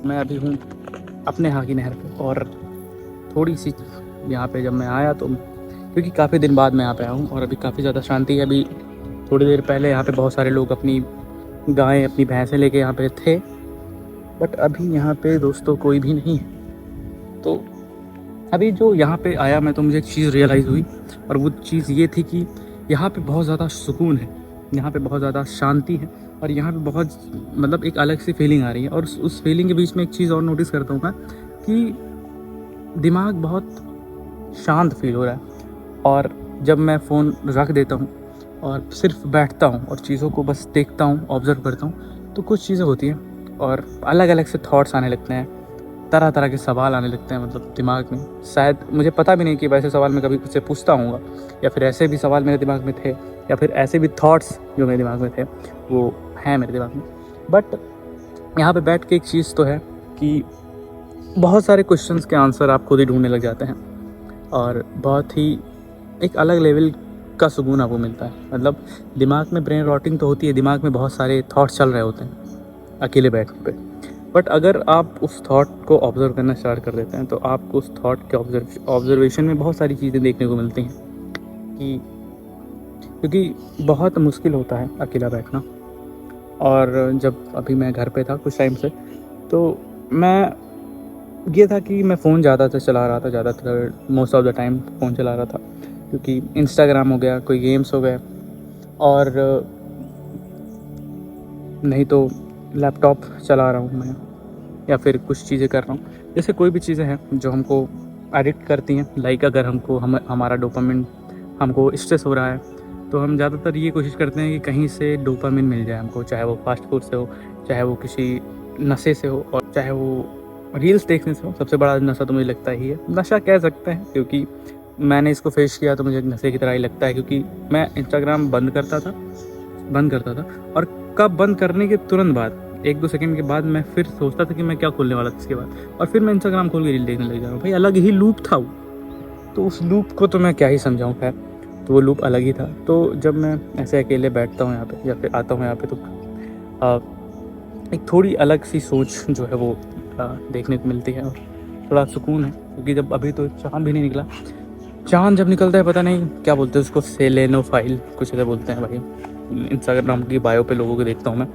मैं अभी हूँ अपने यहाँ की नहर पे, और थोड़ी सी यहाँ पे जब मैं आया तो क्योंकि काफ़ी दिन बाद मैं यहाँ पे आया हूँ और अभी काफ़ी ज़्यादा शांति है। अभी थोड़ी देर पहले यहाँ पे बहुत सारे लोग अपनी गायें, अपनी भैंसें लेके यहाँ पे थे, बट अभी यहाँ पे दोस्तों कोई भी नहीं है। तो अभी जो यहाँ पे आया मैं, तो मुझे एक चीज़ रियलाइज़ हुई, और वो चीज़ ये थी कि यहाँ पे बहुत ज़्यादा सुकून है, यहाँ पे बहुत ज़्यादा शांति है, और यहाँ पे बहुत मतलब एक अलग सी फीलिंग आ रही है। और उस फीलिंग के बीच में एक चीज़ और नोटिस करता हूँ मैं कि दिमाग बहुत शांत फील हो रहा है। और जब मैं फ़ोन रख देता हूँ और सिर्फ बैठता हूँ और चीज़ों को बस देखता हूँ, ऑब्ज़र्व करता हूँ, तो कुछ चीज़ें होती हैं और अलग अलग से थॉट्स आने लगते हैं, तरह तरह के सवाल आने लगते हैं मतलब दिमाग में। शायद मुझे पता भी नहीं कि वैसे सवाल मैं कभी खुद से पूछता हूँगा, या फिर ऐसे भी सवाल मेरे दिमाग में थे, या फिर ऐसे भी थॉट्स जो मेरे दिमाग में थे वो हैं मेरे दिमाग में। बट यहाँ पे बैठ के एक चीज़ तो है कि बहुत सारे क्वेश्चंस के आंसर आप खुद ही ढूंढने लग जाते हैं, और बहुत ही एक अलग लेवल का सुकून आपको मिलता है। मतलब दिमाग में ब्रेन रॉटिंग तो होती है, दिमाग में बहुत सारे थॉट्स चल रहे होते हैं अकेले बैठने पे, बट अगर आप उस थॉट को ऑब्ज़र्व करना स्टार्ट कर देते हैं तो आपको उस थॉट के ऑब्जर्वेशन में बहुत सारी चीज़ें देखने को मिलती हैं। कि क्योंकि बहुत मुश्किल होता है अकेला बैठना, और जब अभी मैं घर पे था कुछ टाइम से, तो मैं ये था कि मैं फ़ोन ज़्यादातर चला रहा था, ज़्यादातर most of the time phone चला रहा था, क्योंकि इंस्टाग्राम हो गया, कोई गेम्स हो गए, और नहीं तो लैपटॉप चला रहा हूँ मैं, या फिर कुछ चीज़ें कर रहा हूँ। जैसे कोई भी चीज़ें हैं जो हमको एडिक्ट करती हैं, लाइक अगर हमारा डोपामिन, हमको स्ट्रेस हो रहा है, तो हम ज़्यादातर ये कोशिश करते हैं कि कहीं से डोपामिन मिल जाए हमको, चाहे वो फास्ट फूड से हो, चाहे वो किसी नशे से हो, और चाहे वो रील्स देखने से हो। सबसे बड़ा नशा तो मुझे लगता ही है, नशा कह सकते हैं, क्योंकि मैंने इसको फेस किया तो मुझे एक नशे की तरह ही लगता है। क्योंकि मैं इंस्टाग्राम बंद करता था, और कब बंद करने के तुरंत बाद 1-2 सेकंड के बाद मैं फिर सोचता था कि मैं क्या खोलने वाला था इसके बाद, और फिर मैं इंस्टाग्राम खोल के रील देखने लग जा रहा हूँ। भाई अलग ही लूप था वो, तो उस लूप को तो मैं क्या ही समझाऊँ। खैर, तो वो लूप अलग ही था। तो जब मैं ऐसे अकेले बैठता हूँ यहाँ पे, या फिर आता हूँ यहाँ पे, तो एक थोड़ी अलग सी सोच जो है वो देखने को मिलती है, और थोड़ा सुकून है। क्योंकि जब अभी तो चाँद भी नहीं निकला, चाँद जब निकलता है पता नहीं क्या बोलते हैं उसको, सेलेनोफाइल कुछ ऐसा बोलते हैं भाई, इंस्टाग्राम की बायो पे लोगों को देखता हूँ मैं,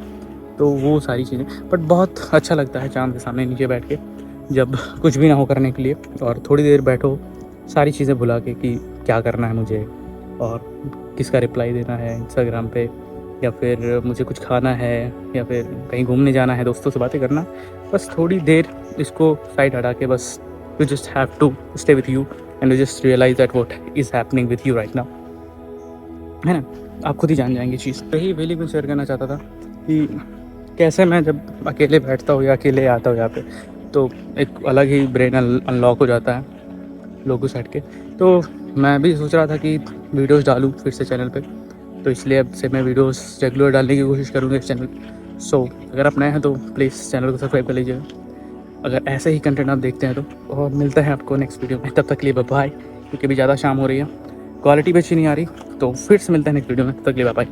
तो वो सारी चीज़ें। बट बहुत अच्छा लगता है चाँद के सामने नीचे बैठ के, जब कुछ भी ना हो करने के लिए, और थोड़ी देर बैठो सारी चीज़ें भुला के कि क्या करना है मुझे, और किसका रिप्लाई देना है इंस्टाग्राम पे, या फिर मुझे कुछ खाना है, या फिर कहीं घूमने जाना है, दोस्तों से बातें करना। बस थोड़ी देर इसको साइड हटा के, बस you just have to stay with you and you just realise that what is happening with you right now, है ना। आप खुद ही जान जाएंगे चीज़। यही फीलिंग मैं शेयर करना चाहता था कि कैसे मैं जब अकेले बैठता हूँ या अकेले आता हूँ यहाँ पे, तो एक अलग ही ब्रेन अनलॉक हो जाता है लोगों से हट के। तो मैं भी सोच रहा था कि वीडियोस डालूँ फिर से चैनल पे, तो इसलिए अब से मैं वीडियोस रेगुलर डालने की कोशिश करूँगा इस चैनल। सो अगर आप नए हैं तो प्लीज़ चैनल को सब्सक्राइब कर लीजिएगा, अगर ऐसे ही कंटेंट आप देखते हैं तो। और मिलते हैं आपको नेक्स्ट वीडियो में, तब तक के लिए बाय, क्योंकि अभी ज़्यादा शाम हो रही है, क्वालिटी भी अच्छी नहीं आ रही। तो फिर से मिलते हैं नेक्स्ट वीडियो में, तब तक के लिए बाय।